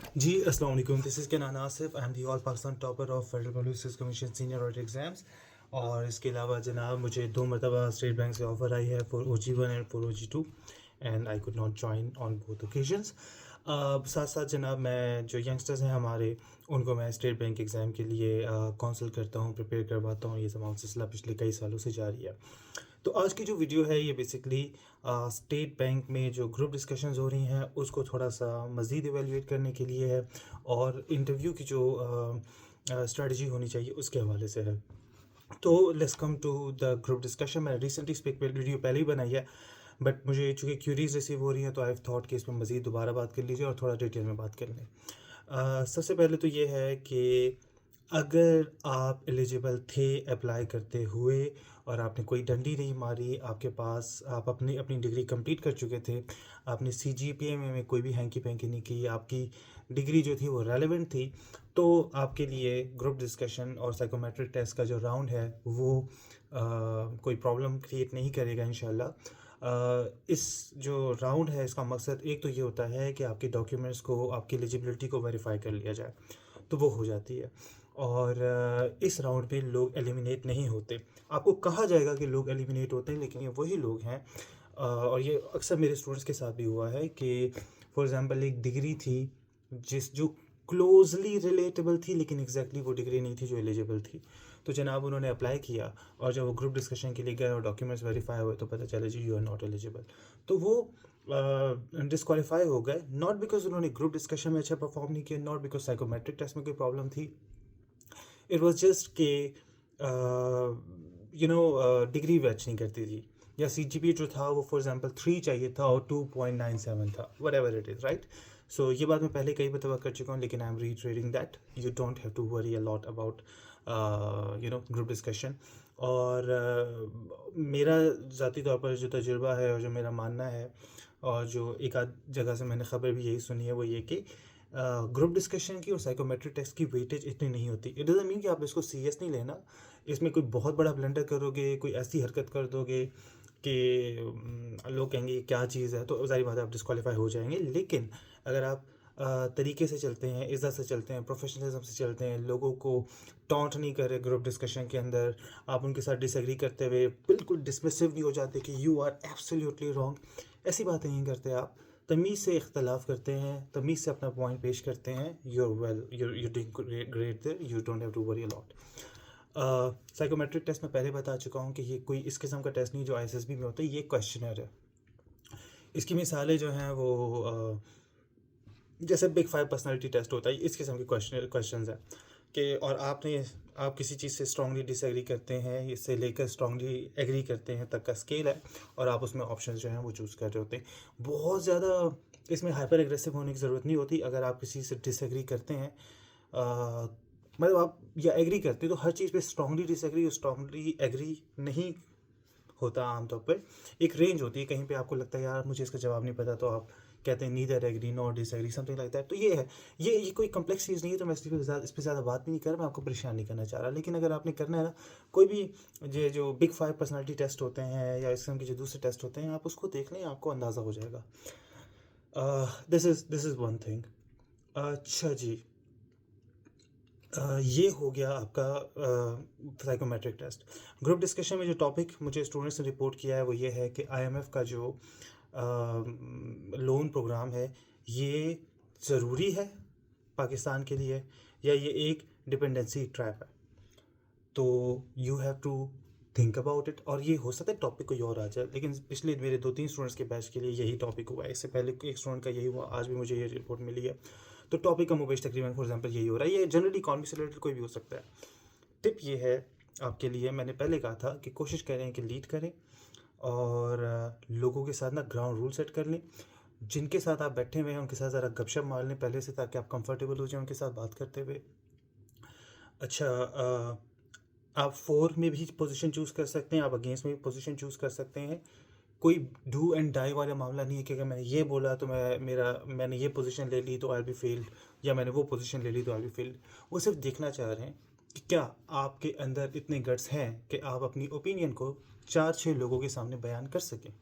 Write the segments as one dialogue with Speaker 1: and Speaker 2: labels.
Speaker 1: जी, अस्सलाम वालेकुम। This is Kenan Asif. I am the all Pakistan topper of federal public service commission senior audit exams. और इसके अलावा जनाब मुझे 2 मरतबा स्टेट बैंक से ऑफ़र आई है for OG1 and for OG2 and I could not join on both occasions. साथ साथ जनाब मैं जो यंगस्टर्स हैं हमारे, उनको मैं स्टेट बैंक एग्ज़ाम के लिए काउंसल करता हूँ, प्रिपेयर करवाता हूँ। ये तमाम सिलसिला पिछले कई सालों से जारी है। तो आज की जो वीडियो है ये बेसिकली स्टेट बैंक में जो ग्रुप डिस्कशंस हो रही हैं उसको थोड़ा सा मज़ीद इवेलुएट करने के लिए है, और इंटरव्यू की जो स्ट्रेटजी होनी चाहिए उसके हवाले से है। तो let's come to the group discussion. मैंने रिसेंटली इस पर वीडियो पहले ही बनाई है, बट मुझे चूँकि क्यूरीज रिसीव हो रही हैं तो आई हैव थॉट कि इस पर मज़ीद दोबारा बात कर लीजिए और थोड़ा डिटेल में बात कर लें। सबसे पहले तो ये है कि अगर आप एलिजिबल थे अप्लाई करते हुए और आपने कोई डंडी नहीं मारी, आपके पास आप अपनी अपनी डिग्री कंप्लीट कर चुके थे, आपने CGPA में कोई भी हैंकी पैंकी नहीं की, आपकी डिग्री जो थी वो रेलेवेंट थी, तो आपके लिए ग्रुप डिस्कशन और साइकोमेट्रिक टेस्ट का जो राउंड है वो कोई प्रॉब्लम क्रिएट नहीं करेगा इंशाल्लाह। इस जो राउंड है इसका मकसद एक तो ये होता है कि आपके डॉक्यूमेंट्स को, आपकी एलिजिबिलिटी को वेरीफाई कर लिया जाए, तो वो हो जाती है। और इस राउंड पे लोग एलिमिनेट नहीं होते। आपको कहा जाएगा कि लोग एलिमिनेट होते हैं, लेकिन ये वही लोग हैं, और ये अक्सर मेरे स्टूडेंट्स के साथ भी हुआ है कि फॉर एग्ज़ाम्पल एक डिग्री थी जो क्लोजली रिलेटेबल थी, लेकिन एग्जैक्टली वो डिग्री नहीं थी जो एलिजिबल थी। तो जनाब उन्होंने अप्लाई किया और जब वो ग्रुप डिस्कशन के लिए गए और डॉक्यूमेंट्स वेरीफाई हुए तो पता चला जी यू आर नॉट एलिजिबल। तो वो डिस्क्वालीफाई हो गए, नॉट बिकॉज उन्होंने ग्रुप डिस्कशन में अच्छा परफॉर्म नहीं किया, नॉट बिकॉज साइकोमेट्रिक टेस्ट में कोई प्रॉब्लम थी। इट वॉज जस्ट के डिग्री मैच नहीं करती थी, या CGPA जो था वो फॉर एग्जांपल 3 चाहिए था और 2.97 था, whatever it is, right. So ये बात मैं पहले कई दफ़ा कर चुका हूँ, लेकिन I am reiterating that you don't have to worry a lot about group discussion. और मेरा ज़ाती तौर पर जो तजुर्बा है और जो मेरा मानना है, और जो एक आध जगह से मैंने ख़बर भी यही सुनी है, वो ये कि ग्रुप डिस्कशन की और साइकोमेट्रिक टेस्ट की वेटेज इतनी नहीं होती। इट डज़न्ट मीन कि आप इसको सीरियस नहीं लेना, इसमें कोई बहुत बड़ा ब्लंडर करोगे, कोई ऐसी हरकत कर दोगे कि लोग कहेंगे क्या चीज़ है, तो ज़ाहिर बात है आप डिस्क्वालीफाई हो जाएंगे। लेकिन अगर आप तरीके से चलते हैं, इज़्ज़त से चलते हैं, प्रोफेशनलिज्म से चलते हैं, लोगों को टॉन्ट नहीं कर रहे ग्रुप डिस्कशन के अंदर, आप उनके साथ डिसएग्री करते हुए बिल्कुल डिसमिसिव नहीं हो जाते कि यू आर एब्सोल्युटली रॉन्ग, ऐसी बातें नहीं करते आप। तमीज़ से इख्तलाफ करते हैं, तमीज़ से अपना पॉइंट पेश करते हैं, you're doing great there, you don't have to worry a lot। Psychometric test में पहले बता चुका हूँ कि ये कोई इस किस्म का टेस्ट नहीं जो ISSB में होता है, ये क्वेश्चनर है। इसकी मिसालें जो हैं वो जैसे बिग 5 पर्सनालिटी टेस्ट होता है, इस किस्म के क्वेश्चंस हैं कि और आप किसी चीज़ से स्ट्रांगली डिसएग्री करते हैं, इससे लेकर स्ट्रांगली एग्री करते हैं तक का स्केल है, और आप उसमें ऑप्शन जो हैं वो चूज़ कर रहे होते हैं। बहुत ज़्यादा इसमें हाइपर एग्रेसिव होने की ज़रूरत नहीं होती। अगर आप किसी से डिसएग्री करते हैं, मतलब आप या एग्री करते हैं, तो हर चीज़ पे स्ट्रांगली डिसएग्री और स्ट्रांगली एग्री नहीं होता। आमतौर पर एक रेंज होती है, कहीं पे आपको लगता है यार मुझे इसका जवाब नहीं पता, तो आप कहते हैं neither agree not disagree, something like that. तो ये है, ये कोई कम्प्लेक्स चीज़ नहीं है, तो मैं इस पर ज़्यादा बात भी नहीं कर रहा, मैं आपको परेशान नहीं करना चाह रहा। लेकिन अगर आपने करना है ना, कोई भी ये जो बिग 5 पर्सनालिटी टेस्ट होते हैं या इस किस्म के जो दूसरे टेस्ट होते हैं, आप उसको देख लें, आपको अंदाज़ा हो जाएगा। This is one thing. अच्छा जी, ये हो गया आपका साइकोमेट्रिक टेस्ट। ग्रुप डिस्कशन में जो टॉपिक मुझे स्टूडेंट्स ने रिपोर्ट किया है वो ये है कि IMF का जो लोन प्रोग्राम है, ये ज़रूरी है पाकिस्तान के लिए, या ये एक डिपेंडेंसी ट्रैप है। तो you have to think about it. और ये हो सकता है टॉपिक कोई और आ जाए, लेकिन पिछले मेरे 2-3 स्टूडेंट्स के बैच के लिए यही टॉपिक हुआ है। इससे पहले एक स्टूडेंट का यही हुआ, आज भी मुझे ये रिपोर्ट मिली है। तो टॉपिक का मुबेश तकरीबन फॉर एग्जांपल यही हो रहा है। ये जनरली इकॉनमी से रिलेटेड कोई भी हो सकता है। टिप ये है आपके लिए, मैंने पहले कहा था कि कोशिश करें कि लीड करें और लोगों के साथ ना ग्राउंड रूल सेट कर लें। जिनके साथ आप बैठे हुए हैं उनके साथ ज़रा गपशप मार लें पहले से, ताकि आप कंफर्टेबल हो जाएं उनके साथ बात करते हुए। अच्छा, आप 4 में भी पोजीशन चूज़ कर सकते हैं, आप अगेंस्ट में भी पोजीशन चूज़ कर सकते हैं। कोई डू एंड डाई वाला मामला नहीं है कि अगर मैंने ये बोला तो मैंने ये पोजीशन ले ली तो आई बी फेल्ड, या मैंने वो पोजीशन ले ली तो आई बी फेल्ड। वो सिर्फ देखना चाह रहे हैं कि क्या आपके अंदर इतने गट्स हैं कि आप अपनी ओपिनियन को 4-6 लोगों के सामने बयान कर सकें,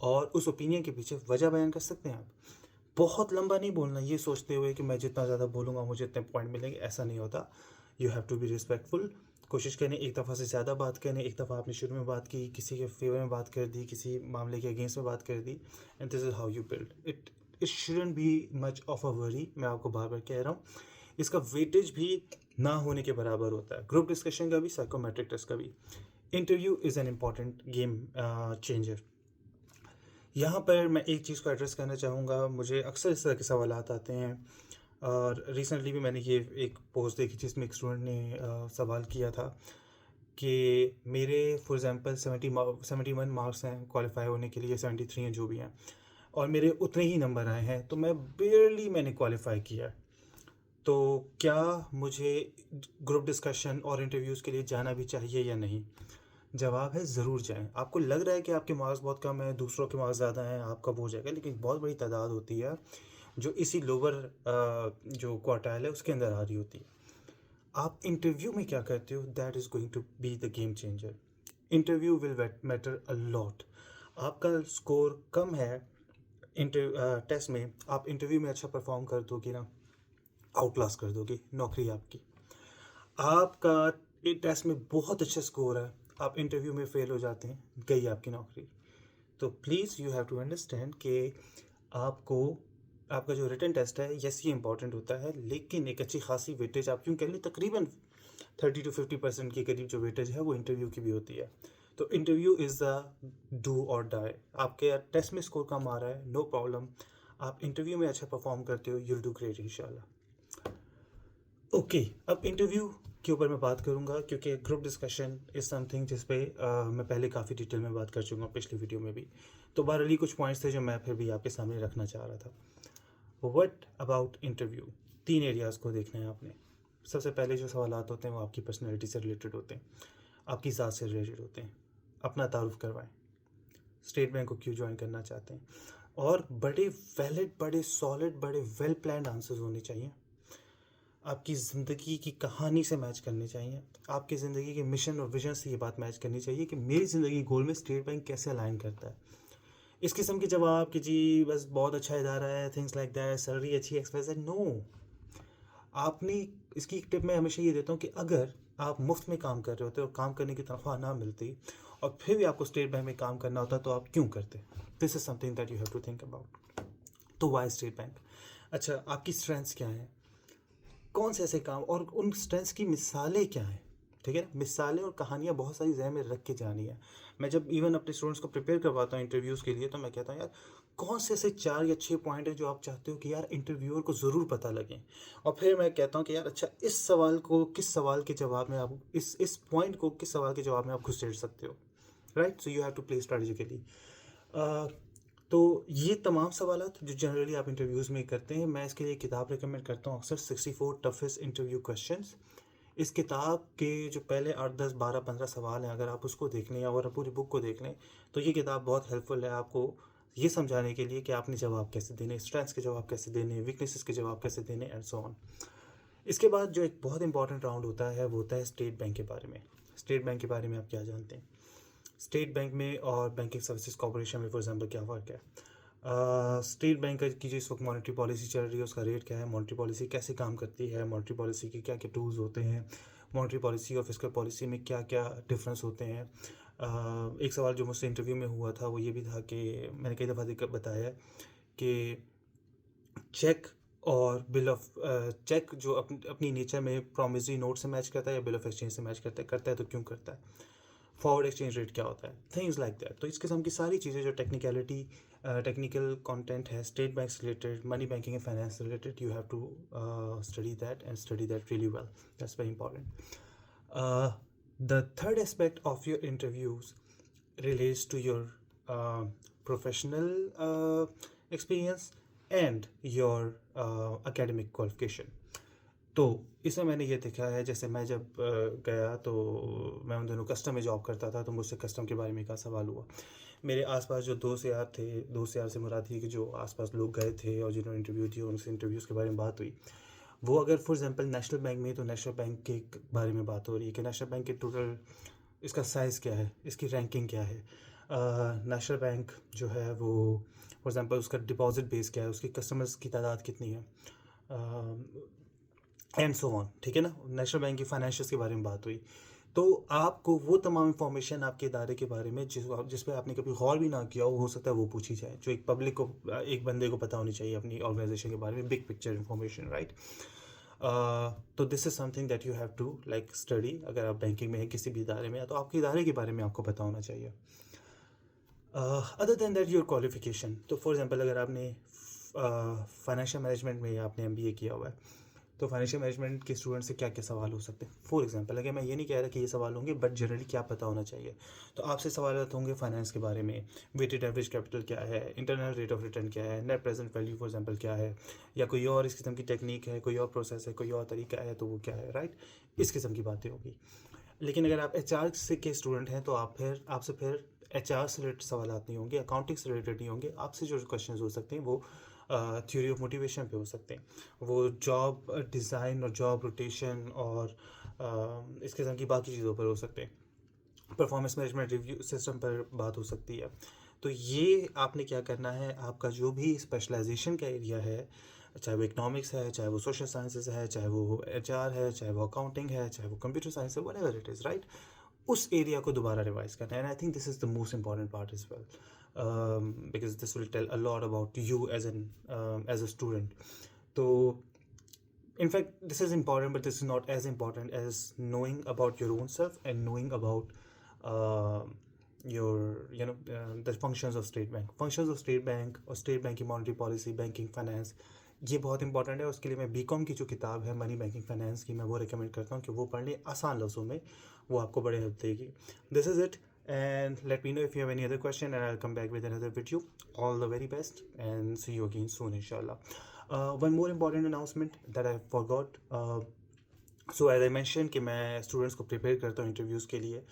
Speaker 1: और उस ओपिनियन के पीछे वजह बयान कर सकते हैं आप। बहुत लंबा नहीं बोलना ये सोचते हुए कि मैं जितना ज़्यादा बोलूँगा मुझे इतने पॉइंट मिलेंगे, ऐसा नहीं होता। You have to be respectful. कोशिश करें एक दफ़ा से ज़्यादा बात करें। एक दफ़ा आपने शुरू में बात की, किसी के फेवर में बात कर दी, किसी मामले के अगेंस्ट में बात कर दी, and this is how you build it. It shouldn't be much of a worry. मैं आपको बार बार कह रहा हूँ, इसका वेटेज भी ना होने के बराबर होता है, ग्रुप डिस्कशन का भी, साइकोमेट्रिक टेस्ट का भी। Interview is an important game changer. यहाँ पर मैं एक चीज़ को एड्रेस करना चाहूँगा। मुझे अक्सर इस तरह के सवाल आते हैं, और रिसेंटली भी मैंने ये एक पोस्ट देखी जिसमें एक स्टूडेंट ने सवाल किया था कि मेरे फॉर एग्ज़ाम्पल 71 मार्क्स हैं क्वालिफाई होने के लिए, 73 हैं जो भी हैं, और मेरे उतने ही नंबर आए हैं, तो मैंने क्वालिफाई किया। तो क्या मुझे ग्रुप डिस्कशन और इंटरव्यूज़ के लिए जाना भी चाहिए या नहीं? जवाब है ज़रूर जाएँ। आपको लग रहा है कि आपके मार्क्स बहुत कम हैं, दूसरों के मार्क्स ज़्यादा हैं, आपका वो हो जाएगा, लेकिन बहुत बड़ी तादाद होती है जो इसी लोअर जो क्वार्टाइल है उसके अंदर आ रही होती है। आप इंटरव्यू में क्या करते हो, that is going to be the game changer. Interview will matter a lot. आपका स्कोर कम है टेस्ट में, आप इंटरव्यू में अच्छा परफॉर्म कर दोगे ना, आउट क्लास कर दोगे, नौकरी आपकी। आपका टेस्ट में बहुत अच्छा स्कोर है, आप इंटरव्यू में फेल हो जाते हैं, गई आपकी नौकरी। तो please you have to understand कि आपको आपका जो रिटन टेस्ट है, यस ये इंपॉर्टेंट होता है, लेकिन एक अच्छी खासी वेटेज आप क्यों कह लें, तकरीबन 30 to 50% के करीब जो वेटेज है वो इंटरव्यू की भी होती है। तो इंटरव्यू इज़ द डू और डाई। आपके टेस्ट में स्कोर कम आ रहा है, नो प्रॉब्लम, आप इंटरव्यू में अच्छा परफॉर्म करते हो, यूल डू ग्रेट इंशाल्लाह। ओके, अब इंटरव्यू के ऊपर मैं बात करूंगा, क्योंकि ग्रुप डिस्कशन इज़ समथिंग जिस पे मैं पहले काफ़ी डिटेल में बात कर चुका हूँ पिछली वीडियो में भी। तो बहरहाल कुछ पॉइंट्स थे जो मैं फिर भी आपके सामने रखना चाह रहा था। What about interview? 3 एरियाज़ को देखना है आपने। सबसे पहले जो सवाल होते हैं वो आपकी पर्सनैलिटी से रिलेटेड होते हैं, आपकी ज़ात से रिलेटेड होते हैं। अपना तारुफ करवाएं, स्टेट बैंक को क्यों ज्वाइन करना चाहते हैं, और बड़े वैलिड, बड़े सॉलिड, बड़े वेल प्लान्ड आंसर्स होने चाहिए। आपकी ज़िंदगी की कहानी से मैच करनी चाहिए, आपकी ज़िंदगी के मिशन और विजन से ये बात मैच करनी चाहिए कि मेरी ज़िंदगी गोल में स्टेट बैंक कैसे अलाइन करता है। इस किस्म के जवाब कि जी बस बहुत अच्छा इदारा है, थिंग्स लाइक दैट, सैलरी अच्छी, एक्सपेंस, नो। आपने इसकी एक टिप मैं हमेशा ये देता हूँ कि अगर आप मुफ्त में काम कर रहे होते और काम करने की तनख्वाह ना मिलती और फिर भी आपको स्टेट बैंक में काम करना होता, तो आप क्यों करते? This is something that you have to think about. तो वाई स्टेट बैंक? अच्छा, आपकी स्ट्रेंथ्स क्या हैं, कौन से ऐसे काम, और उन स्ट्रेंथ्स की मिसालें क्या हैं? ठीक है ना, मिसालें और कहानियाँ बहुत सारी जहन में रख के जानी है। मैं जब इवन अपने स्टूडेंट्स को प्रिपेयर करवाता हूँ इंटरव्यूज़ के लिए, तो मैं कहता हूँ यार कौन से ऐसे 4 या 6 पॉइंट हैं जो आप चाहते हो कि यार इंटरव्यूअर को ज़रूर पता लगें। और फिर मैं कहता हूँ कि यार अच्छा, इस सवाल को किस सवाल के जवाब में आप इस पॉइंट को किस सवाल के जवाब में आप घुसेड़ सकते हो, right? So you have to play strategically. तो ये तमाम सवालात जो जनरली आप इंटरव्यूज़ में करते हैं, मैं इसके लिए किताब रिकमेंड करता हूँ अक्सर, 64 टफेस्ट इंटरव्यू क्वेश्चंस। इस किताब के जो पहले 8, 10, 12, 15 सवाल हैं, अगर आप उसको देख लें और पूरी बुक को देख लें, तो ये किताब बहुत हेल्पफुल है आपको ये समझाने के लिए कि आपने जवाब कैसे देने, स्ट्रेंथ्स के जवाब कैसे देने, वीकनेसेस के जवाब कैसे देने, एंड सो ऑन। इसके बाद जो एक बहुत इंपॉर्टेंट राउंड होता है वो होता है स्टेट बैंक के बारे में। स्टेट बैंक के बारे में आप क्या जानते हैं? स्टेट बैंक में और बैंकिंग सर्विसेज कॉर्पोरेशन में फॉर एग्जांपल क्या फ़र्क है? स्टेट बैंक की जो इस वक्त मॉनेटरी पॉलिसी चल रही है उसका रेट क्या है, मॉनेटरी पॉलिसी कैसे काम करती है, मॉनेटरी पॉलिसी के क्या क्या टूल्स होते हैं, मॉनेटरी पॉलिसी और फिस्कल पॉलिसी में क्या क्या डिफरेंस होते हैं। एक सवाल जो मुझसे इंटरव्यू में हुआ था वो ये भी था कि मैंने कई दफ़ा दिक्कत बताया कि चेक और बिल ऑफ चेक जो अपनी नेचर में प्रॉमिसरी नोट से मैच करता है या बिल ऑफ एक्सचेंज से मैच करता है तो क्यों करता है, फॉरवर्ड एक्सचेंज रेट क्या होता है, थिंग्स लाइक दैट। तो इस किस्म की सारी चीज़ें जो टेक्निकल कंटेंट है स्टेट बैंक से related, money banking and finance से related, you have to study that and study that really well, that's very important. The third aspect of your interviews relates to your professional experience and your academic qualification. तो इसमें मैंने ये देखा है, जैसे मैं जब गया तो मैं उन दिनों कस्टम में जॉब करता था, तो मुझसे कस्टम के बारे में का सवाल हुआ। मेरे आसपास जो दोस्त यार थे, दोस्त यार से मुराद थी कि जो आसपास लोग गए थे और जिन्होंने इंटरव्यू दिए उनसे इंटरव्यूज़ के बारे में बात हुई, वो अगर फॉर एग्जांपल नेशनल बैंक में, तो नेशनल बैंक के बारे में बात हो रही है कि नेशनल बैंक के टोटल इसका साइज़ क्या है, इसकी रैंकिंग क्या है। नेशनल बैंक जो है वो फॉर एग्जांपल उसका डिपॉजिट बेस क्या है, उसकी कस्टमर्स की तादाद कितनी है, एंड सो ऑन, ठीक है ना। नेशनल बैंक की फाइनेंशियल्स के बारे में बात हुई, तो आपको वो तमाम इंफॉर्मेशन आपके इदारे के बारे में जिस पे आपने कभी गौर भी ना किया हो सकता है वो पूछी जाए, जो एक पब्लिक को, एक बंदे को पता होनी चाहिए अपनी ऑर्गेनाइजेशन के बारे में, बिग पिक्चर इंफॉर्मेशन, राइट। तो this is something that you have to like study. अगर आप बैंकिंग में हैं किसी भी इदारे में, तो आपके इदारे के बारे में आपको पता होना चाहिए। Other than that your qualification, तो फॉर एग्जांपल अगर आपने फाइनेंशियल मैनेजमेंट में आपने एमबीए किया हुआ है, तो फाइनेंशियल मैनेजमेंट के स्टूडेंट से क्या क्या सवाल हो सकते हैं। फॉर एग्जांपल, अगर मैं ये नहीं कह रहा कि ये सवाल होंगे, बट जनरली क्या पता होना चाहिए, तो आपसे सवाल होंगे फाइनेंस के बारे में, वेटेड एवरेज कैपिटल क्या है, इंटरनल रेट ऑफ रिटर्न क्या है, net present value for example क्या है, या कोई और इस किस्म की टेक्निक है, कोई और प्रोसेस है, कोई और तरीका है, तो वो क्या है, राइट। इस किस्म की बातें होगी। लेकिन अगर आप एचआर से के स्टूडेंट हैं, तो आपसे फिर एचआर से रिलेटेड सवाल नहीं होंगे, अकाउंटिंग से रिलेटेड नहीं होंगे। आपसे जो क्वेश्चंस हो सकते हैं वो थ्योरी ऑफ मोटिवेशन पे हो सकते हैं, वो जॉब डिज़ाइन और जॉब रोटेशन और इस किस्म की बाकी चीज़ों पर हो सकते हैं, परफॉर्मेंस मैनेजमेंट रिव्यू सिस्टम पर बात हो सकती है। तो ये आपने क्या करना है, आपका जो भी स्पेशलाइजेशन का एरिया है, चाहे वो इकोनॉमिक्स है, चाहे वो सोशल साइंसेज है, चाहे वो एचआर है, चाहे वो अकाउंटिंग है, चाहे वो कंप्यूटर साइंस है, व्हाटएवर इट इज़, राइट, उस एरिया को दोबारा रिवाइज करना है। And I think this is the most important part is well, because this will tell a lot about you as a student. तो in fact this is important, but this is not as important as knowing about your own self and knowing about uh, your the functions of state bank और state bank की monetary policy, banking finance, ये बहुत important है। उसके लिए मैं BCom की जो किताब है मनी बैंकिंग फाइनेंस की, मैं वो रिकमेंड करता हूँ कि वो पढ़ लें आसान लफ्ज़ों में, वो आपको बड़े हेल्प देगी। This is it, and let me know if you have any other question, and I'll come back with another video. All the very best, and see you again soon, inshallah. One more important announcement that I forgot. So as I mentioned कि मैं students को prepare करता हूँ interviews के लिए,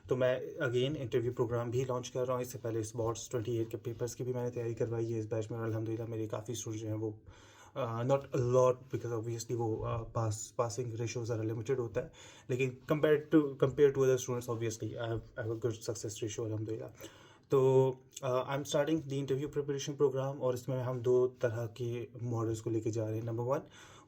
Speaker 1: तो मैं again interview programme भी लॉन्च कर रहा हूँ। इससे पहले स्पॉट्स 28 के पेपर्स की भी मैंने तैयारी करवाई है इस बैच में, और अल्हम्दुलिल्लाह मेरे काफ़ी स्टूडेंट्स जो हैं वो not a lot, because obviously वो पासिंग रेशोज़ ज़रा लिमिटेड होता है, लेकिन compare to other students obviously I have a good success ratio अल्हम्दुलिल्लाह। तो I am starting the interview preparation programme, और इसमें हम 2 तरह के मॉडल्स को लेके जा रहे हैं। नंबर 1,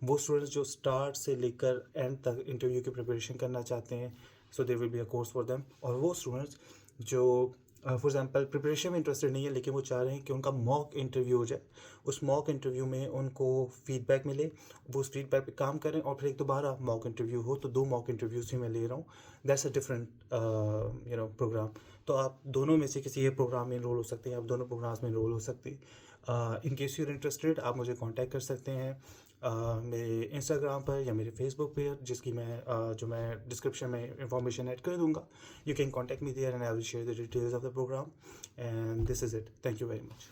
Speaker 1: वो स्टूडेंट्स जो स्टार्ट से लेकर एंड तक इंटरव्यू की प्रिपरेशन करना चाहते हैं, so there will be a course for them. और वो स्टूडेंट्स जो फॉर एग्जांपल प्रिपरेशन में इंटरेस्टेड नहीं है, लेकिन वो चाह रहे हैं कि उनका मॉक इंटरव्यू हो जाए, उस मॉक इंटरव्यू में उनको फीडबैक मिले, वो उस फीडबैक पे काम करें, और फिर एक दोबारा मॉक इंटरव्यू हो। तो 2 मॉक इंटरव्यूज़ ही मैं ले रहा हूँ। That's a different programme. तो आप दोनों में से किसी एक प्रोग्राम में इनरोल हो सकते हैं, आप दोनों प्रोग्राम्स में इनरोल हो सकते हैं। In case you are interested, आप मुझे कांटेक्ट कर सकते हैं मेरे इंस्टाग्राम पर या मेरे फेसबुक पर, जिसकी जो मैं डिस्क्रिप्शन में इंफॉर्मेशन ऐड कर दूँगा। You can contact me there and I will share the details of the programme, and this is it. Thank you very much.